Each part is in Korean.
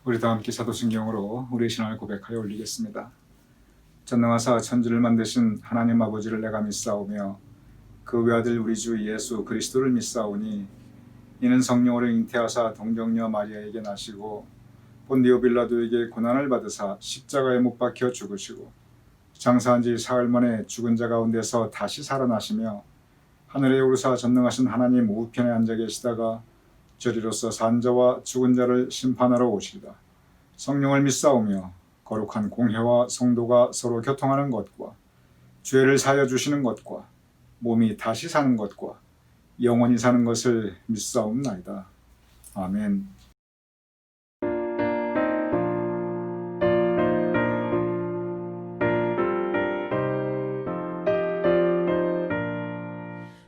우리 다 함께 사도신경으로 우리의 신앙을 고백하여 올리겠습니다. 전능하사 천지를 만드신 하나님 아버지를 내가 믿사오며 그 외아들 우리 주 예수 그리스도를 믿사오니 이는 성령으로 잉태하사 동정녀 마리아에게 나시고 본디오 빌라도에게 고난을 받으사 십자가에 못 박혀 죽으시고 장사한 지 사흘 만에 죽은 자 가운데서 다시 살아나시며 하늘에 오르사 전능하신 하나님 우편에 앉아 계시다가 저리로서 산 자와 죽은 자를 심판하러 오시리라. 성령을 믿사오며 거룩한 공회와 성도가 서로 교통하는 것과 죄를 사하여 주시는 것과 몸이 다시 사는 것과 영원히 사는 것을 믿사옵나이다. 아멘.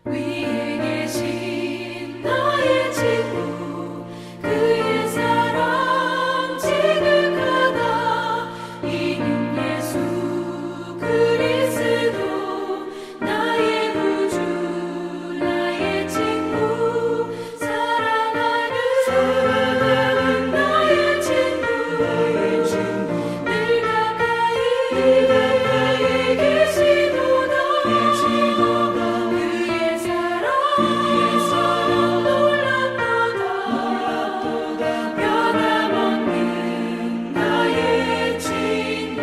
위에 계신 나의 친구 그의 사랑 지극하다 이는 예수 그리스도 나의 구주 나의 친구 사랑하는 나의 친구 늘 가까이 계시도다 그의 사랑 놀랍도다 변함없는 나의 친구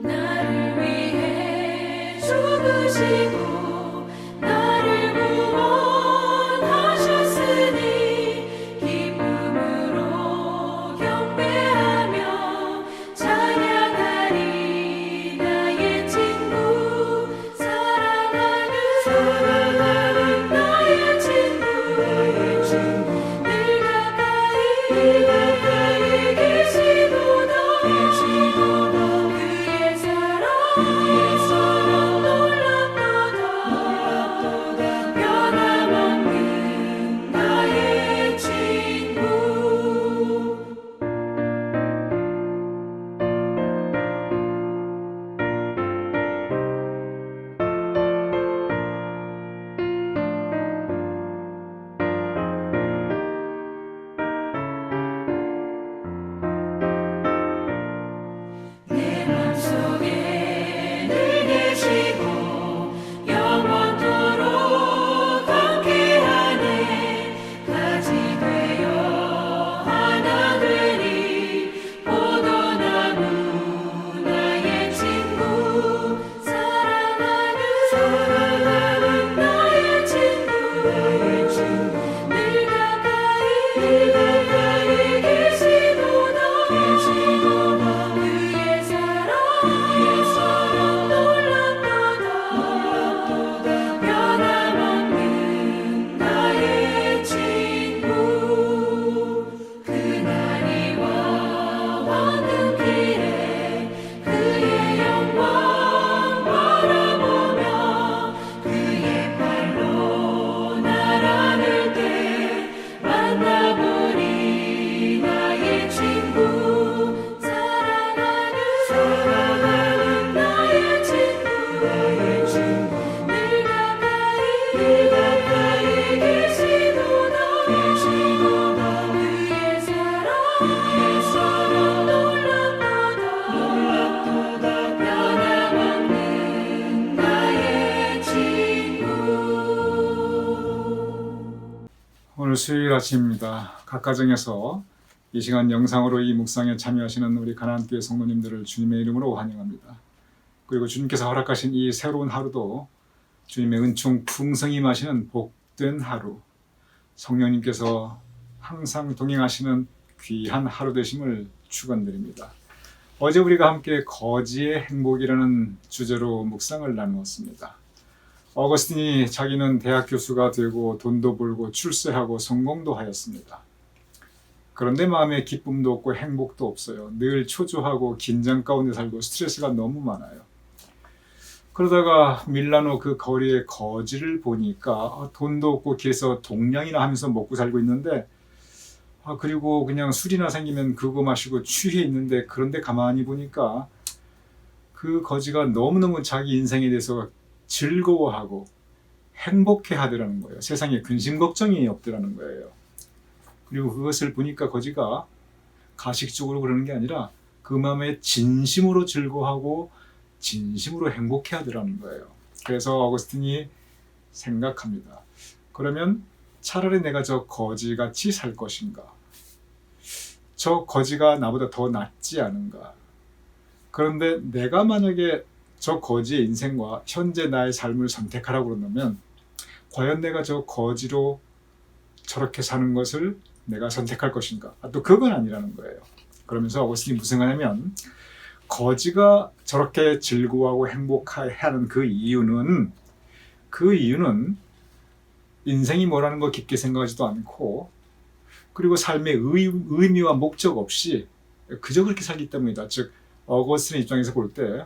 나를 위해 죽으시고 나를 구원하셨으니 기쁨으로 경배하며 찬양하리 나의 친구 사랑하는 나의 친구 늘 가까이 계시도다 그의 사랑 놀랍도다 변함없는 나의 친구 내 맘속에 늘 계시고 영원토록 함께하네 가지 되어 하나 되리 포도나무 나의 친구 사랑하는 나의 친구 늘 가까이 계시도다 그의 사랑 놀랍도다 변함없는 나의 친구 그날이 와 황금길에 그의 영광 바라보며 그의 발로 날 안을 때 만나보리 나의 친구 사랑하는 나의 친구 늘 가까이 계시도다 그의 사랑 놀랍도다 변함없는 나의 친구 오늘 수요일 아침입니다. 각 가정에서 이 시간 영상으로 이 묵상에 참여하시는 우리 가나안교회 성도님들을 주님의 이름으로 환영합니다. 그리고 주님께서 허락하신 이 새로운 하루도 주님의 은총 풍성히 임하시는 복된 하루, 성령님께서 항상 동행하시는 귀한 하루 되심을 축원드립니다. 어제 우리가 함께 거지의 행복이라는 주제로 묵상을 나누었습니다. 어거스틴이 자기는 대학 교수가 되고 돈도 벌고 출세하고 성공도 하였습니다. 그런데 마음에 기쁨도 없고 행복도 없어요. 늘 초조하고 긴장 가운데 살고 스트레스가 너무 많아요. 그러다가 밀라노 그 거리에 거지를 보니까 돈도 없고 길에서 동냥이나 하면서 먹고 살고 있는데 그리고 그냥 술이나 생기면 그거 마시고 취해 있는데 그런데 가만히 보니까 그 거지가 너무너무 자기 인생에 대해서 즐거워하고 행복해 하더라는 거예요. 세상에 근심 걱정이 없더라는 거예요. 그리고 그것을 보니까 거지가 가식적으로 그러는 게 아니라 그 마음에 진심으로 즐거워하고 진심으로 행복해하더라는 거예요. 그래서 어거스틴이 생각합니다. 그러면 차라리 내가 저 거지같이 살 것인가? 저 거지가 나보다 더 낫지 않은가? 그런데 내가 만약에 저 거지의 인생과 현재 나의 삶을 선택하라고 그런다면 과연 내가 저 거지로 저렇게 사는 것을 내가 선택할 것인가? 또 그건 아니라는 거예요. 그러면서 어거스틴이 무슨 말하냐면 거지가 저렇게 즐거워하고 행복해하는 그 이유는 인생이 뭐라는 거 깊게 생각하지도 않고 그리고 삶의 의미와 목적 없이 그저 그렇게 살기 때문이다. 즉 어거스틴의 입장에서 볼 때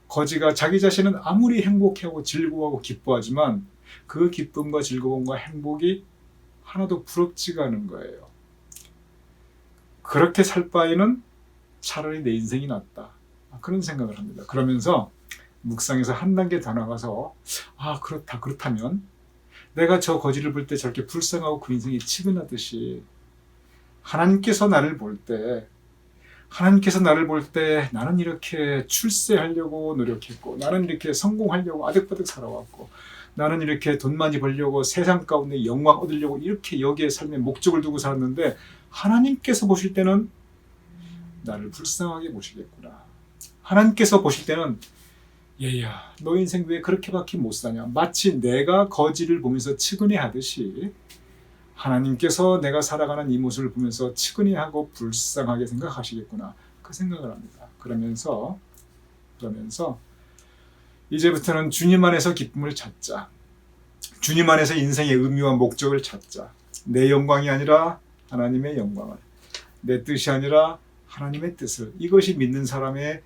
거지가 자기 자신은 아무리 행복해하고 즐거워하고 기뻐하지만 그 기쁨과 즐거움과 행복이 하나도 부럽지가 않은 거예요. 그렇게 살 바에는 차라리 내 인생이 낫다. 그런 생각을 합니다. 그러면서 묵상에서 한 단계 더 나가서 그렇다면 내가 저 거지를 볼 때 저렇게 불쌍하고 그 인생이 치근하듯이 하나님께서 나를 볼 때 나는 이렇게 출세하려고 노력했고 나는 이렇게 성공하려고 아득바득 살아왔고 나는 이렇게 돈 많이 벌려고 세상 가운데 영광 얻으려고 이렇게 여기에 삶의 목적을 두고 살았는데 하나님께서 보실 때는 나를 불쌍하게 보시겠구나. 하나님께서 보실 때는 얘야 너 인생 왜 그렇게밖에 못 사냐. 마치 내가 거지를 보면서 측은해하듯이 하나님께서 내가 살아가는 이 모습을 보면서 측은해하고 불쌍하게 생각하시겠구나. 그 생각을 합니다. 그러면서 이제부터는 주님 안에서 기쁨을 찾자. 주님 안에서 인생의 의미와 목적을 찾자. 내 영광이 아니라 하나님의 영광을, 내 뜻이 아니라 하나님의 뜻을, 이것이 믿는 사람의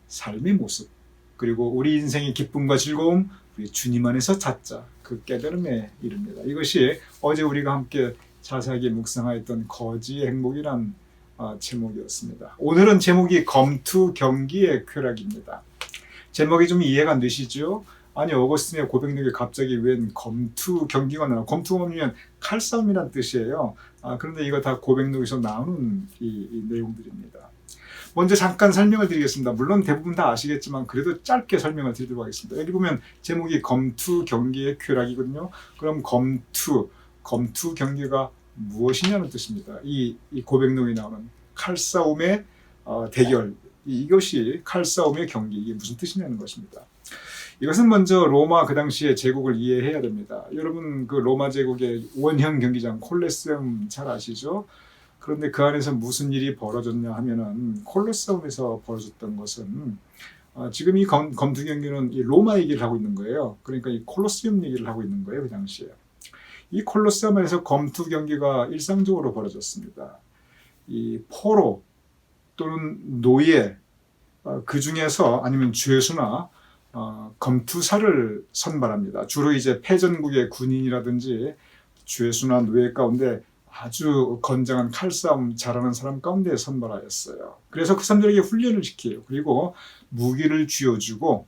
삶의 모습, 그리고 우리 인생의 기쁨과 즐거움 우리 주님 안에서 찾자. 그 깨달음에 이릅니다. 이것이 어제 우리가 함께 자세하게 묵상하였던 거지의 행복이란 제목이었습니다. 오늘은 제목이 검투경기의 쾌락입니다. 제목이 좀 이해가 안 되시죠? 아니 어거스틴의 고백록에 갑자기 웬 검투경기가 나와. 검투가 뭐냐면 칼싸움이란 뜻이에요. 그런데 이거 다 고백록에서 나오는 이 내용들입니다. 먼저 잠깐 설명을 드리겠습니다. 물론 대부분 다 아시겠지만 그래도 짧게 설명을 드리도록 하겠습니다. 여기 보면 제목이 검투경기의 쾌락이거든요. 그럼 검투경기가 무엇이냐는 뜻입니다. 이 고백록에 나오는 칼싸움의 대결, 이것이 칼싸움의 경기, 이게 무슨 뜻이냐는 것입니다. 이것은 먼저 로마 그 당시의 제국을 이해해야 됩니다. 여러분 그 로마 제국의 원형 경기장 콜로세움 잘 아시죠? 그런데 그 안에서 무슨 일이 벌어졌냐 하면은 콜로세움에서 벌어졌던 것은 지금 이 검투 경기는 이 로마 얘기를 하고 있는 거예요. 그러니까 이 콜로세움 얘기를 하고 있는 거예요. 그 당시에 이 콜로세움에서 검투 경기가 일상적으로 벌어졌습니다. 이 포로 또는 노예 그 중에서 아니면 죄수나 검투사를 선발합니다. 주로 이제 패전국의 군인이라든지 죄수나 노예 가운데 아주 건장한 칼싸움 잘하는 사람 가운데 선발하였어요. 그래서 그 사람들에게 훈련을 시켜요. 그리고 무기를 쥐어주고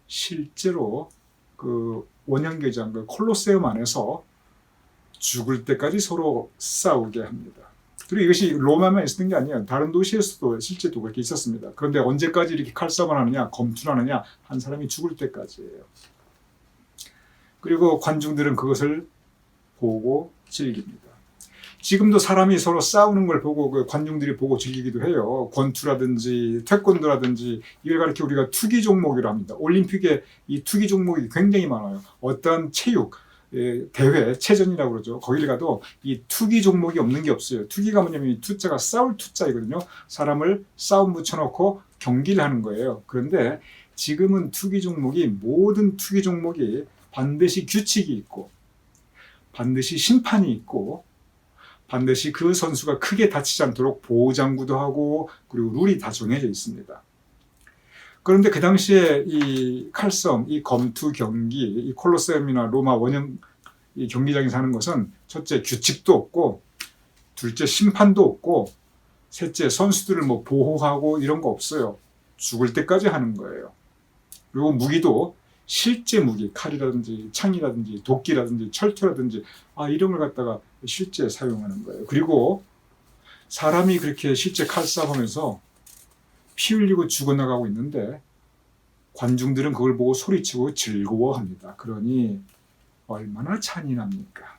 실제로 그 원형계장 그 콜로세움 안에서 죽을 때까지 서로 싸우게 합니다. 그리고 이것이 로마만 있었던 게 아니에요. 다른 도시에서도 실제로 그렇게 있었습니다. 그런데 언제까지 이렇게 칼싸움을 하느냐, 검투를 하느냐, 한 사람이 죽을 때까지예요. 그리고 관중들은 그것을 보고 즐깁니다. 지금도 사람이 서로 싸우는 걸 보고 그 관중들이 보고 즐기기도 해요. 권투라든지 태권도라든지 이걸 가리켜 우리가 투기 종목이라 합니다. 올림픽에 이 투기 종목이 굉장히 많아요. 어떠한 체육 대회, 체전이라고 그러죠. 거기를 가도 이 투기 종목이 없는 게 없어요. 투기가 뭐냐면 이 투자가 싸울 투자이거든요. 사람을 싸움 붙여놓고 경기를 하는 거예요. 그런데 지금은 모든 투기 종목이 반드시 규칙이 있고 반드시 심판이 있고 반드시 그 선수가 크게 다치지 않도록 보호장구도 하고 그리고 룰이 다 정해져 있습니다. 그런데 그 당시에 이 칼싸움, 이 검투 경기, 이 콜로세움이나 로마 원형 이 경기장에서 하는 것은 첫째 규칙도 없고, 둘째 심판도 없고, 셋째 선수들을 뭐 보호하고 이런 거 없어요. 죽을 때까지 하는 거예요. 그리고 무기도 실제 무기, 칼이라든지 창이라든지 도끼라든지 철퇴라든지 이런 걸 갖다가 실제 사용하는 거예요. 그리고 사람이 그렇게 실제 칼싸움하면서 피 흘리고 죽어나가고 있는데 관중들은 그걸 보고 소리치고 즐거워합니다. 그러니 얼마나 찬인합니까?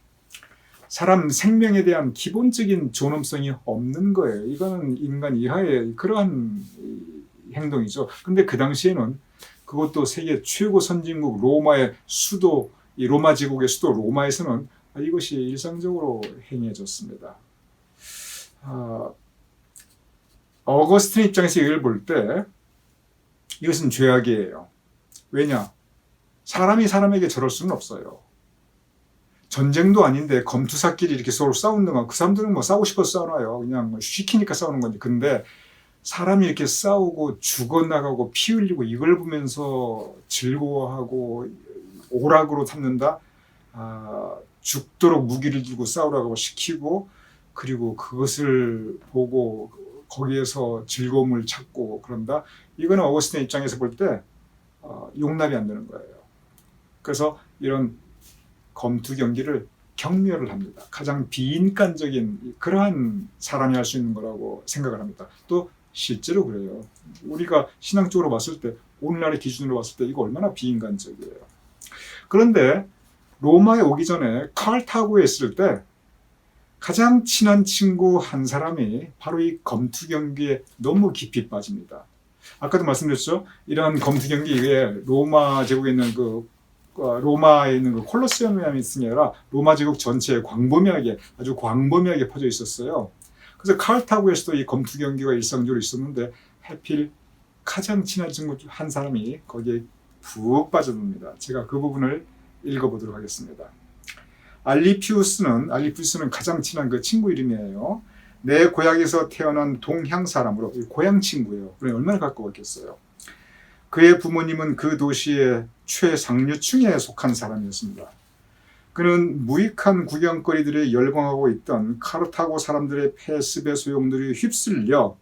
사람 생명에 대한 기본적인 존엄성이 없는 거예요. 이거는 인간 이하의 그러한 행동이죠. 근데 그 당시에는 그것도 세계 최고 선진국 로마의 수도, 이 로마 제국의 수도 로마에서는 이것이 일상적으로 행해졌습니다. 어거스틴 입장에서 이걸 볼 때 이것은 죄악이에요. 왜냐? 사람이 사람에게 저럴 수는 없어요. 전쟁도 아닌데 검투사끼리 이렇게 서로 싸우는 건 그 사람들은 뭐 싸우고 싶어서 싸우나요? 그냥 뭐 시키니까 싸우는 건데. 근데 사람이 이렇게 싸우고 죽어나가고 피 흘리고 이걸 보면서 즐거워하고 오락으로 삼는다? 죽도록 무기를 들고 싸우라고 시키고 그리고 그것을 보고 거기에서 즐거움을 찾고 그런다? 이거는 어거스틴의 입장에서 볼 때 용납이 안 되는 거예요. 그래서 이런 검투 경기를 경멸을 합니다. 가장 비인간적인 그러한 사람이 할 수 있는 거라고 생각을 합니다. 또 실제로 그래요. 우리가 신앙적으로 봤을 때 오늘날의 기준으로 봤을 때 이거 얼마나 비인간적이에요. 그런데 로마에 오기 전에 카르타고에 있을 때 가장 친한 친구 한 사람이 바로 이 검투 경기에 너무 깊이 빠집니다. 아까도 말씀드렸죠. 이런 검투 경기에 로마 제국에 있는 로마에 있는 콜로세움이 있는 게 아니라 로마 제국 전체에 아주 광범위하게 퍼져 있었어요. 그래서 카르타고에서도 이 검투 경기가 일상적으로 있었는데 하필 가장 친한 친구 한 사람이 거기에 푹 빠져듭니다. 제가 그 부분을 읽어보도록 하겠습니다. 알리피우스는 가장 친한 그 친구 이름이에요. 내 고향에서 태어난 동향 사람으로 고향 친구예요. 그래 얼마나 가까웠겠어요. 그의 부모님은 그 도시의 최상류층에 속한 사람이었습니다. 그는 무익한 구경거리들에 열광하고 있던 카르타고 사람들의 폐습의 소용돌이에 휩쓸려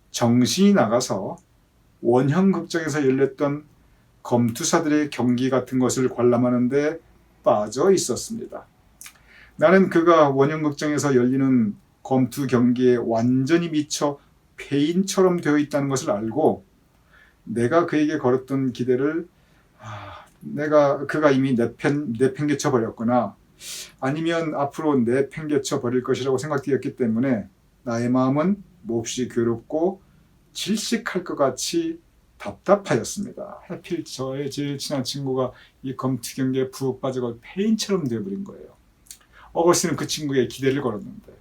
정신이 나가서 원형극장에서 열렸던 검투사들의 경기 같은 것을 관람하는데 빠져 있었습니다. 나는 그가 원형극장에서 열리는 검투 경기에 완전히 미쳐 폐인처럼 되어 있다는 것을 알고 내가 그에게 걸었던 기대를 그가 이미 내팽개쳐 버렸거나 아니면 앞으로 내팽개쳐 버릴 것이라고 생각되었기 때문에 나의 마음은 몹시 괴롭고 질식할 것 같이 답답하였습니다. 하필 저의 제일 친한 친구가 이 검투 경기에 푹 빠져가 폐인처럼 되어버린 거예요. 어거스틴은 그 친구에게 기대를 걸었는데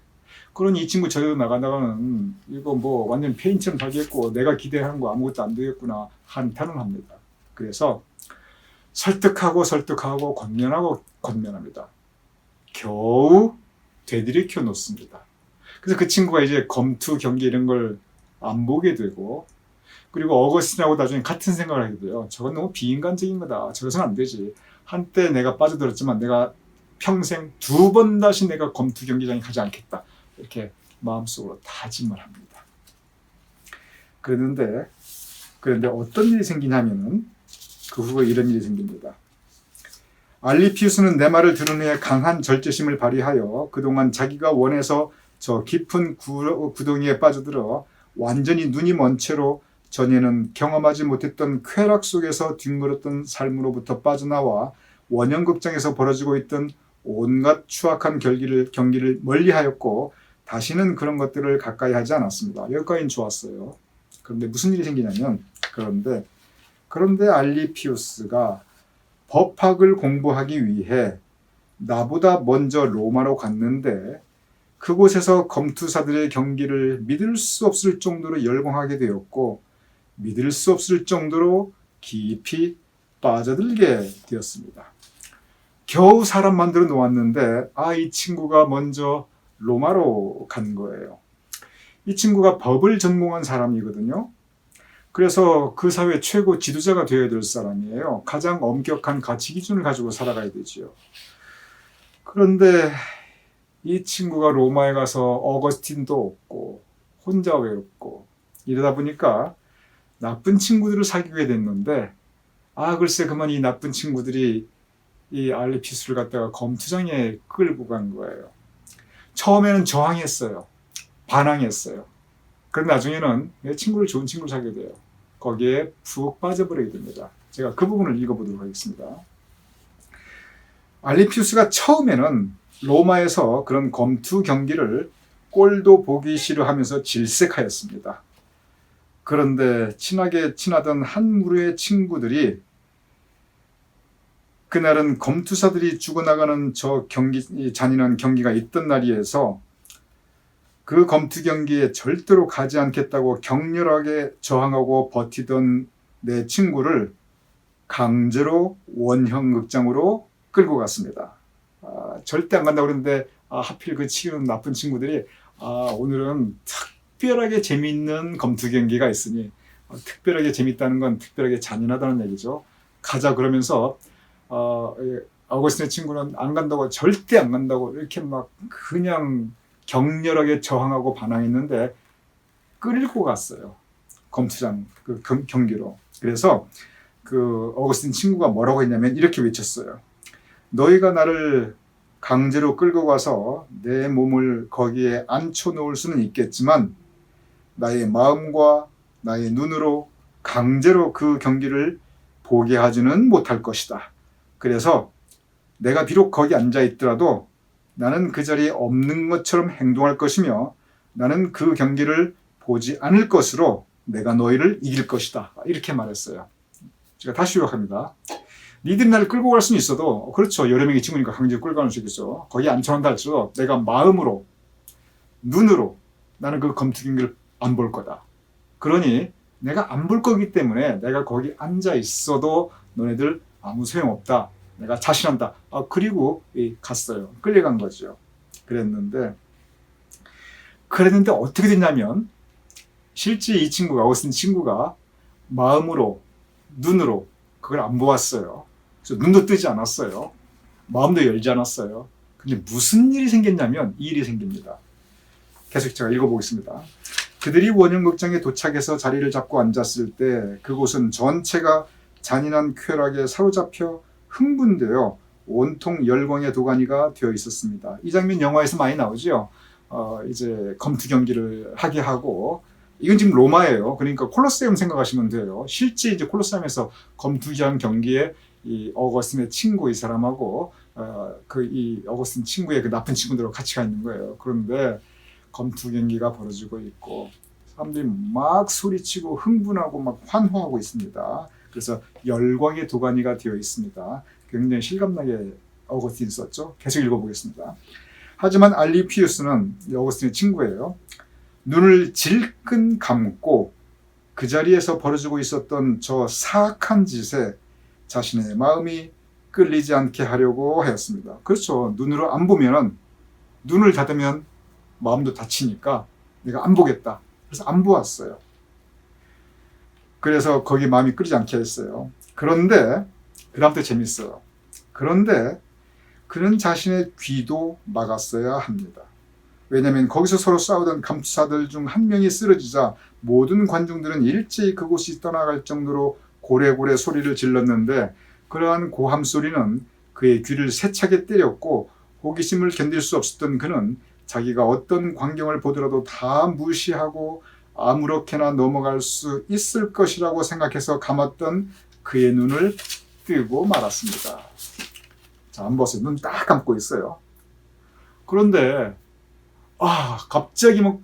그러니 이 친구 저래도 나가다가는 이거 뭐 완전 폐인처럼 되겠고 내가 기대한 거 아무것도 안 되겠구나 한탄을 합니다. 그래서 설득하고 권면합니다. 겨우 되들이켜 놓습니다. 그래서 그 친구가 이제 검투 경기 이런 걸 안 보게 되고 그리고 어거스틴하고 나중에 같은 생각을 하게 돼요. 저건 너무 비인간적인 거다. 저래서는 안 되지. 한때 내가 빠져들었지만 내가 평생 2번 다시 내가 검투 경기장에 가지 않겠다. 이렇게 마음속으로 다짐을 합니다. 그런데 어떤 일이 생기냐면은 그 후에 이런 일이 생깁니다. 알리피우스는 내 말을 들은 후에 강한 절제심을 발휘하여 그동안 자기가 원해서 저 깊은 구덩이에 빠져들어 완전히 눈이 먼 채로 전에는 경험하지 못했던 쾌락 속에서 뒹굴었던 삶으로부터 빠져나와 원형극장에서 벌어지고 있던 온갖 추악한 경기를 멀리하였고 다시는 그런 것들을 가까이 하지 않았습니다. 여기까지는 좋았어요. 그런데 무슨 일이 생기냐면 그런데 알리피우스가 법학을 공부하기 위해 나보다 먼저 로마로 갔는데 그곳에서 검투사들의 경기를 믿을 수 없을 정도로 열광하게 되었고 믿을 수 없을 정도로 깊이 빠져들게 되었습니다. 겨우 사람 만들어 놓았는데 이 친구가 먼저 로마로 간 거예요. 이 친구가 법을 전공한 사람이거든요. 그래서 그 사회 최고 지도자가 되어야 될 사람이에요. 가장 엄격한 가치 기준을 가지고 살아가야 되지요. 그런데 이 친구가 로마에 가서 어거스틴도 없고 혼자 외롭고 이러다 보니까 나쁜 친구들을 사귀게 됐는데 글쎄 그만 이 나쁜 친구들이 이 알리피우스를 갖다가 검투장에 끌고 간 거예요. 처음에는 저항했어요. 반항했어요. 그런데 나중에는 친구를 좋은 친구를 사귀게 돼요. 거기에 푹 빠져버리게 됩니다. 제가 그 부분을 읽어보도록 하겠습니다. 알리피우스가 처음에는 로마에서 그런 검투 경기를 꼴도 보기 싫어하면서 질색하였습니다. 그런데 친하게 친하던 한 무리의 친구들이 그날은 검투사들이 죽어나가는 저 잔인한 경기가 있던 날이어서 그 검투 경기에 절대로 가지 않겠다고 격렬하게 저항하고 버티던 내 친구를 강제로 원형극장으로 끌고 갔습니다. 절대 안 간다고 그랬는데 하필 그 치우는 나쁜 친구들이 오늘은 특별하게 재미있는 검투 경기가 있으니 특별하게 재밌다는 건 특별하게 잔인하다는 얘기죠. 가자 그러면서 아우구스틴의 친구는 안 간다고 절대 안 간다고 이렇게 막 그냥 격렬하게 저항하고 반항했는데 끌고 갔어요. 검투장 그 경기로. 그래서 그 어거스틴 친구가 뭐라고 했냐면 이렇게 외쳤어요. 너희가 나를 강제로 끌고 가서 내 몸을 거기에 앉혀 놓을 수는 있겠지만 나의 마음과 나의 눈으로 강제로 그 경기를 보게 하지는 못할 것이다. 그래서 내가 비록 거기 앉아 있더라도 나는 그 자리에 없는 것처럼 행동할 것이며 나는 그 경기를 보지 않을 것으로 내가 너희를 이길 것이다. 이렇게 말했어요. 제가 다시 요약합니다. 니들이 나를 끌고 갈 수는 있어도 그렇죠. 여러 명의 친구니까 강제로 끌고 가는 수 있겠죠. 거기 앉혀놓는다 할지라도 내가 마음으로 눈으로 나는 그 검투 경기를 안 볼 거다. 그러니 내가 안 볼 거기 때문에 내가 거기 앉아 있어도 너네들 아무 소용없다. 내가 자신한다. 그리고 갔어요. 끌려간 거죠. 그랬는데 어떻게 됐냐면 실제 이 친구가 어거스틴 친구가 마음으로 눈으로 그걸 안 보았어요. 그래서 눈도 뜨지 않았어요. 마음도 열지 않았어요. 근데 무슨 일이 생겼냐면 이 일이 생깁니다. 계속 제가 읽어보겠습니다. 그들이 원형극장에 도착해서 자리를 잡고 앉았을 때 그곳은 전체가 잔인한 쾌락에 사로잡혀 흥분되어 온통 열광의 도가니가 되어 있었습니다. 이 장면 영화에서 많이 나오죠. 이제 검투 경기를 하게 하고 이건 지금 로마예요. 그러니까 콜로세움 생각하시면 돼요. 실제 이제 콜로세움에서 검투전 경기에 이 어거스틴의 친구 이 사람하고 이 어거스틴 친구의 그 나쁜 친구들하고 같이 가 있는 거예요. 그런데 검투 경기가 벌어지고 있고 사람들이 막 소리치고 흥분하고 막 환호하고 있습니다. 그래서 열광의 도가니가 되어 있습니다. 굉장히 실감나게 어거스틴이 썼죠. 계속 읽어보겠습니다. 하지만 알리피우스는 어거스틴의 친구예요. 눈을 질끈 감고 그 자리에서 벌어지고 있었던 저 사악한 짓에 자신의 마음이 끌리지 않게 하려고 하였습니다. 그렇죠. 눈으로 안 보면은 눈을 닫으면 마음도 다치니까 내가 안 보겠다. 그래서 안 보았어요. 그래서 거기 마음이 끌리지 않게 했어요. 그런데 그 다음부터 재밌어요. 그런데 그는 자신의 귀도 막았어야 합니다. 왜냐하면 거기서 서로 싸우던 감투사들 중 한 명이 쓰러지자 모든 관중들은 일제히 그곳이 떠나갈 정도로 고래고래 소리를 질렀는데 그러한 고함 소리는 그의 귀를 세차게 때렸고 호기심을 견딜 수 없었던 그는 자기가 어떤 광경을 보더라도 다 무시하고 아무렇게나 넘어갈 수 있을 것이라고 생각해서 감았던 그의 눈을 뜨고 말았습니다. 자, 한번 보세요. 눈 딱 감고 있어요. 그런데 갑자기 막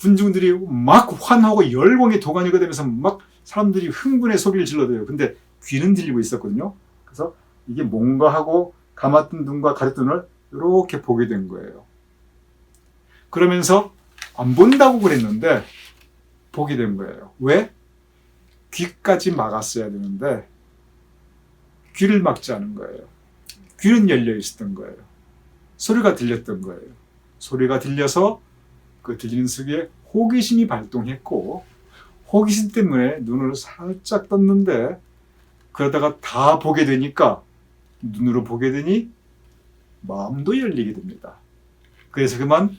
군중들이 막 환호하고 열광의 도가니가 되면서 막 사람들이 흥분의 소리를 질러대요. 근데 귀는 들리고 있었거든요. 그래서 이게 뭔가 하고 감았던 눈과 가렸던 눈을 이렇게 보게 된 거예요. 그러면서 안 본다고 그랬는데 보게 된 거예요. 왜? 귀까지 막았어야 되는데 귀를 막지 않은 거예요. 귀는 열려 있었던 거예요. 소리가 들렸던 거예요. 소리가 들려서 그 들리는 속에 호기심이 발동했고 호기심 때문에 눈을 살짝 떴는데 그러다가 다 보게 되니까 눈으로 보게 되니 마음도 열리게 됩니다. 그래서 그만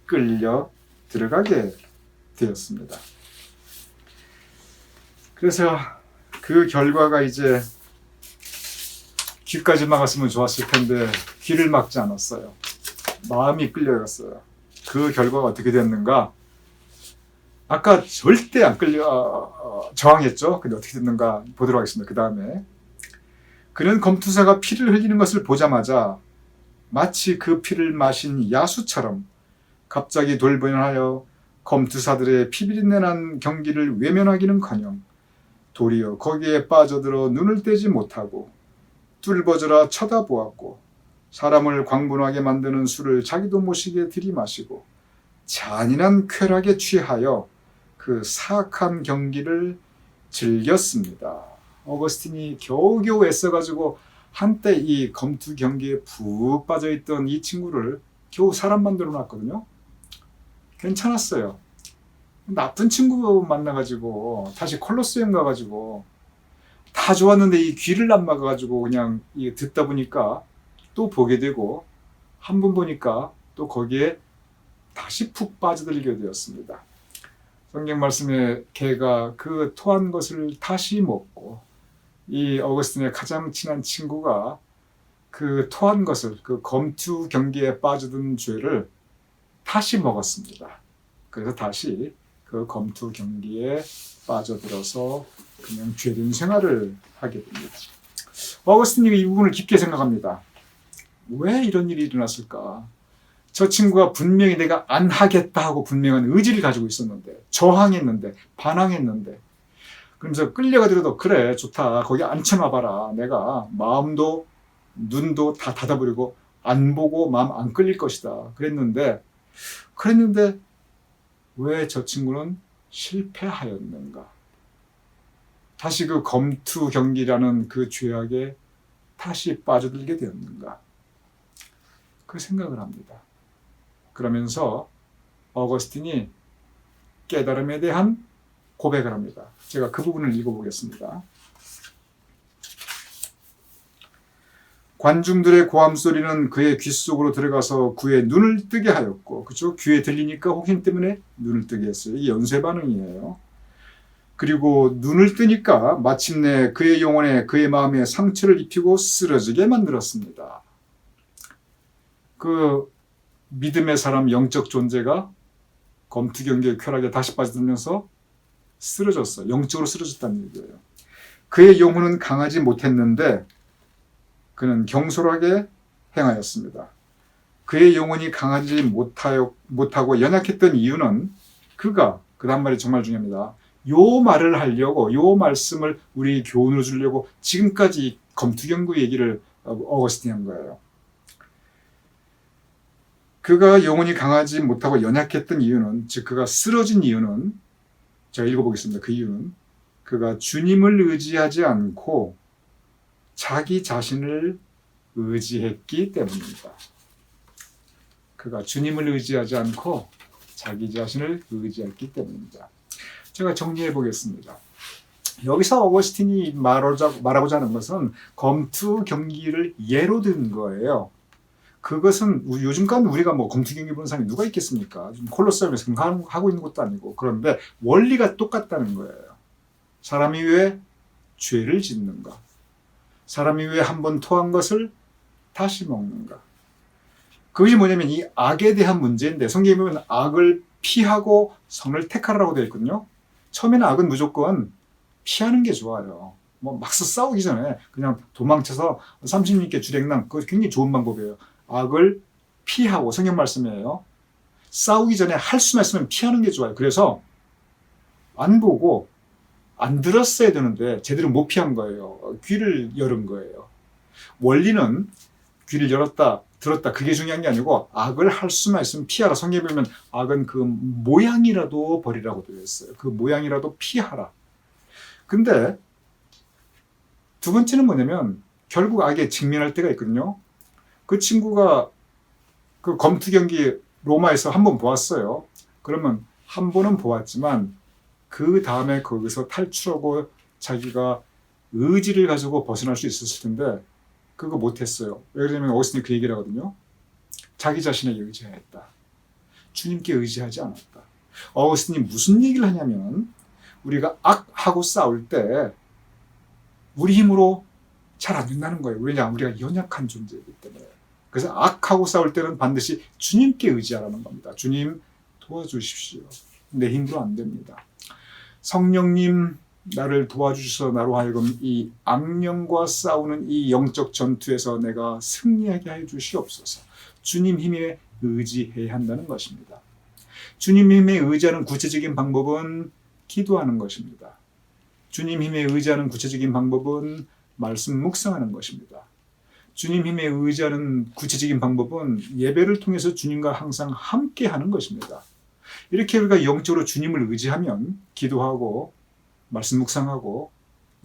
끌려 들어가게 되었습니다. 그래서 그 결과가 이제 귀까지 막았으면 좋았을 텐데 귀를 막지 않았어요. 마음이 끌려갔어요. 그 결과가 어떻게 됐는가? 아까 절대 안 저항했죠. 근데 어떻게 됐는가 보도록 하겠습니다. 그 다음에 그는 검투사가 피를 흘리는 것을 보자마자 마치 그 피를 마신 야수처럼 갑자기 돌변하여 검투사들의 피비린내난 경기를 외면하기는커녕 도리어 거기에 빠져들어 눈을 떼지 못하고 뚫버져라 쳐다보았고 사람을 광분하게 만드는 술을 자기도 모시게 들이마시고 잔인한 쾌락에 취하여 그 사악한 경기를 즐겼습니다. 어거스틴이 겨우겨우 애써가지고 한때 이 검투 경기에 푹 빠져있던 이 친구를 겨우 사람 만들어 놨거든요. 괜찮았어요. 나쁜 친구 만나가지고 다시 콜로세움 가가지고 다 좋았는데 이 귀를 안 막아가지고 그냥 듣다 보니까 또 보게 되고 한 번 보니까 또 거기에 다시 푹 빠져들게 되었습니다. 성경 말씀에 개가 그 토한 것을 다시 먹고 이 어거스틴의 가장 친한 친구가 그 토한 것을 그 검투 경기에 빠져든 죄를 다시 먹었습니다. 그래서 다시 그 검투 경기에 빠져들어서 그냥 죄된 생활을 하게 됩니다. 어거스틴이 이 부분을 깊게 생각합니다. 왜 이런 일이 일어났을까? 저 친구가 분명히 내가 안 하겠다 하고 분명한 의지를 가지고 있었는데, 저항했는데, 반항했는데, 그러면서 끌려가더라도 그래 좋다 거기 앉혀놔봐라 내가 마음도 눈도 다 닫아버리고 안 보고 마음 안 끌릴 것이다 그랬는데 왜 저 친구는 실패하였는가? 다시 그 검투 경기라는 그 죄악에 다시 빠져들게 되었는가? 그 생각을 합니다. 그러면서 어거스틴이 깨달음에 대한 고백을 합니다. 제가 그 부분을 읽어보겠습니다. 관중들의 고함 소리는 그의 귀 속으로 들어가서 그의 눈을 뜨게 하였고, 그렇죠? 귀에 들리니까 호기심 때문에 눈을 뜨게 했어요. 이게 연쇄 반응이에요. 그리고 눈을 뜨니까 마침내 그의 영혼에 그의 마음에 상처를 입히고 쓰러지게 만들었습니다. 그 믿음의 사람 영적 존재가 검투 경기의 쾌락에 다시 빠져들면서 쓰러졌어요. 영적으로 쓰러졌다는 얘기예요. 그의 영혼은 강하지 못했는데 그는 경솔하게 행하였습니다. 그의 영혼이 강하지 못하고 연약했던 이유는 그가, 그 다음 말이 정말 중요합니다. 요 말을 하려고, 요 말씀을 우리 교훈을 주려고 지금까지 검투경구 얘기를 어거스틴이 한 거예요. 그가 영혼이 강하지 못하고 연약했던 이유는, 즉 그가 쓰러진 이유는, 제가 읽어보겠습니다. 그 이유는 그가 주님을 의지하지 않고 자기 자신을 의지했기 때문입니다. 그가 주님을 의지하지 않고 자기 자신을 의지했기 때문입니다. 제가 정리해 보겠습니다. 여기서 어거스틴이 말하고자 하는 것은 검투 경기를 예로 든 거예요. 그것은 요즘까지 우리가 뭐 검투 경기 보는 사람이 누가 있겠습니까? 콜로세움에서 하고 있는 것도 아니고. 그런데 원리가 똑같다는 거예요. 사람이 왜 죄를 짓는가? 사람이 왜 한 번 토한 것을 다시 먹는가? 그것이 뭐냐면 이 악에 대한 문제인데, 성경에 보면 악을 피하고 선을 택하라고 되어 있거든요. 처음에는 악은 무조건 피하는 게 좋아요. 뭐 막서 싸우기 전에 그냥 도망쳐서 30님께 주랭랑, 그거 굉장히 좋은 방법이에요. 악을 피하고, 성경 말씀이에요. 싸우기 전에 할 수만 있으면 피하는 게 좋아요. 그래서 안 보고 안 들었어야 되는데 제대로 못 피한 거예요. 귀를 열은 거예요. 원리는 귀를 열었다, 들었다, 그게 중요한 게 아니고 악을 할 수만 있으면 피하라. 성경에 보면 악은 그 모양이라도 버리라고 되어 있어요. 그 모양이라도 피하라. 근데 두 번째는 뭐냐면 결국 악에 직면할 때가 있거든요. 그 친구가 그 검투 경기 로마에서 한 번 보았어요. 그러면 한 번은 보았지만 그 다음에 거기서 탈출하고 자기가 의지를 가지고 벗어날 수 있었을 텐데 그거 못했어요. 왜 그러냐면 어거스틴이 그 얘기를 하거든요. 자기 자신에게 의지하였다. 주님께 의지하지 않았다. 어거스틴이 무슨 얘기를 하냐면 우리가 악하고 싸울 때 우리 힘으로 잘 안 된다는 거예요. 왜냐? 우리가 연약한 존재이기 때문에. 그래서 악하고 싸울 때는 반드시 주님께 의지하라는 겁니다. 주님 도와주십시오. 내 힘으로 안 됩니다. 성령님 나를 도와주셔서 나로 하여금 이 악령과 싸우는 이 영적 전투에서 내가 승리하게 해 주시옵소서. 주님 힘에 의지해야 한다는 것입니다. 주님 힘에 의지하는 구체적인 방법은 기도하는 것입니다. 주님 힘에 의지하는 구체적인 방법은 말씀 묵상하는 것입니다. 주님 힘에 의지하는 구체적인 방법은 예배를 통해서 주님과 항상 함께 하는 것입니다. 이렇게 우리가 영적으로 주님을 의지하면 기도하고 말씀 묵상하고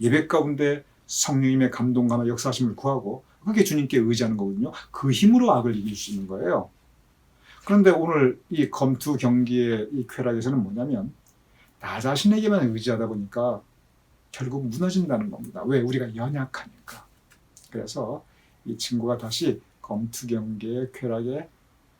예배 가운데 성령님의 감동과 역사하심을 구하고 그게 주님께 의지하는 거거든요. 그 힘으로 악을 이길 수 있는 거예요. 그런데 오늘 이 검투 경기의 이 쾌락에서는 뭐냐면 나 자신에게만 의지하다 보니까 결국 무너진다는 겁니다. 왜? 우리가 연약하니까. 그래서 이 친구가 다시 검투 경기의 쾌락에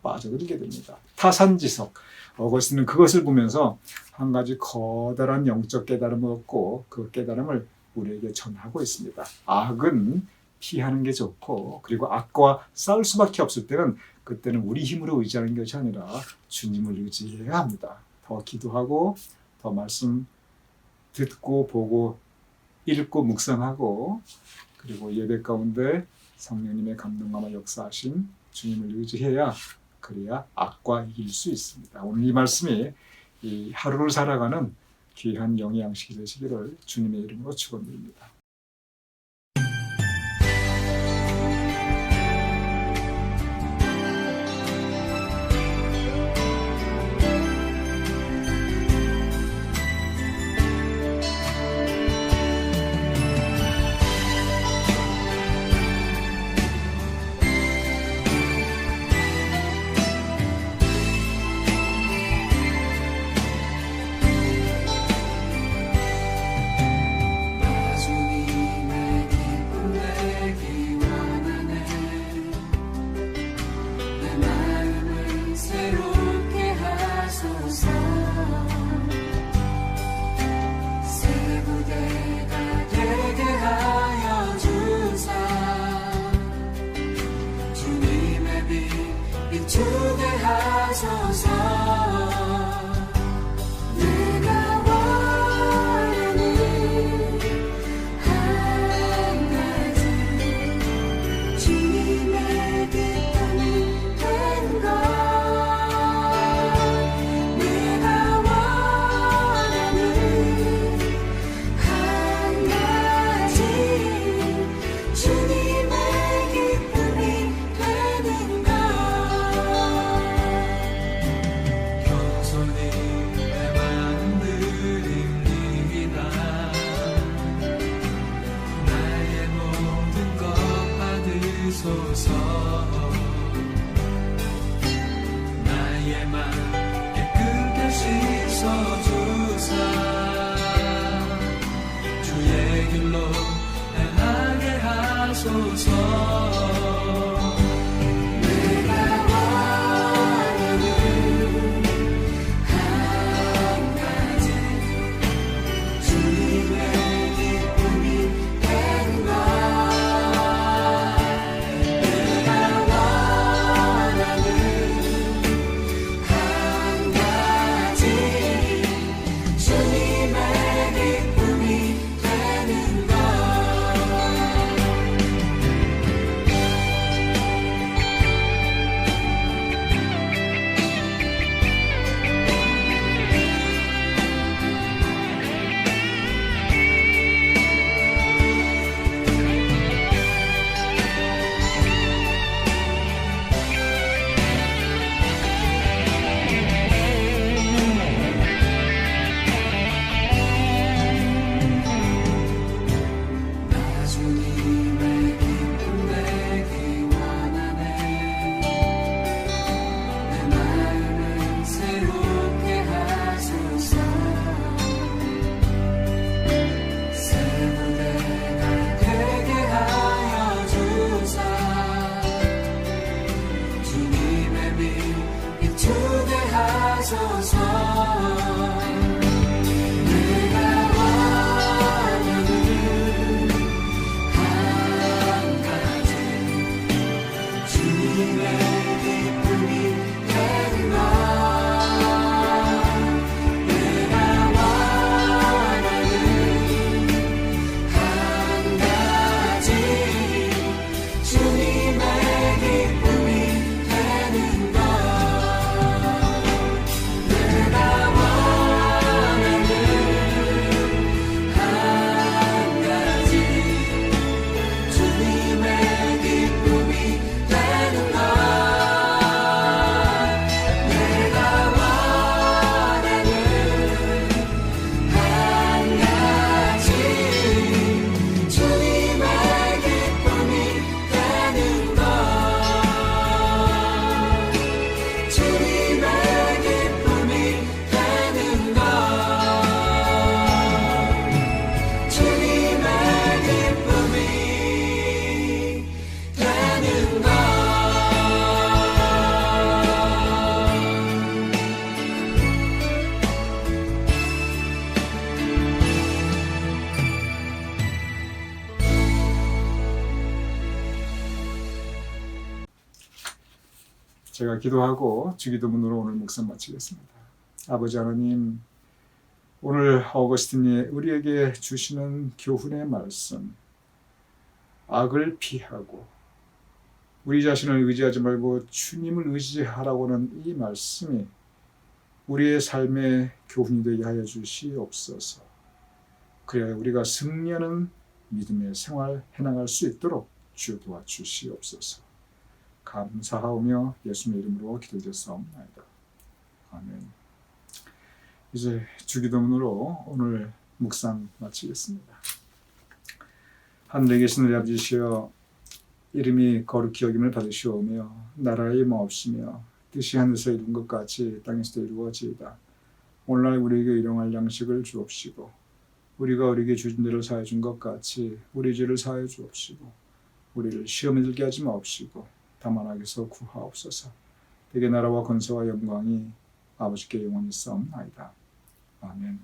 빠져들게 됩니다. 타산지석. 어거스틴은 그것을 보면서 한 가지 커다란 영적 깨달음을 얻고 그 깨달음을 우리에게 전하고 있습니다. 악은 피하는 게 좋고 그리고 악과 싸울 수밖에 없을 때는 그때는 우리 힘으로 의지하는 것이 아니라 주님을 의지해야 합니다. 더 기도하고 더 말씀 듣고 보고 읽고 묵상하고 그리고 예배 가운데 성령님의 감동과 역사하신 주님을 의지해야 그래야 악과 이길 수 있습니다. 오늘 이 말씀이 이 하루를 살아가는 귀한 영의 양식이 되시기를 주님의 이름으로 축원드립니다. 나의 맘 깨끗게 씻어주사 주의 길로 행하게 하소서. 제가 기도하고 주기도문으로 오늘 묵상 마치겠습니다. 아버지 하나님, 오늘 어거스틴이 우리에게 주시는 교훈의 말씀, 악을 피하고 우리 자신을 의지하지 말고 주님을 의지하라고는 이 말씀이 우리의 삶의 교훈이 되게 하여 주시옵소서. 그래야 우리가 승리하는 믿음의 생활 해나갈 수 있도록 주여 도와주시옵소서. 감사하오며 예수님의 이름으로 기도드렸사옵나이다. 아멘. 이제 주기도문으로 오늘 묵상 마치겠습니다. 하늘에 계신 우리 아버지시여, 이름이 거룩히 여김을 받으시오며 나라의 마옵시며 뜻이 하늘에서 이룬 것 같이 땅에서도 이루어지이다. 오늘날 우리에게 일용할 양식을 주옵시고 우리가 우리에게 주신 대로 사해 준 것 같이 우리 죄를 사해 주옵시고 우리를 시험에 들게 하지 마옵시고 다만 악에서 구하옵소서. 대개 나라와 권세와 영광이 아버지께 영원히 싸움나이다. 아멘.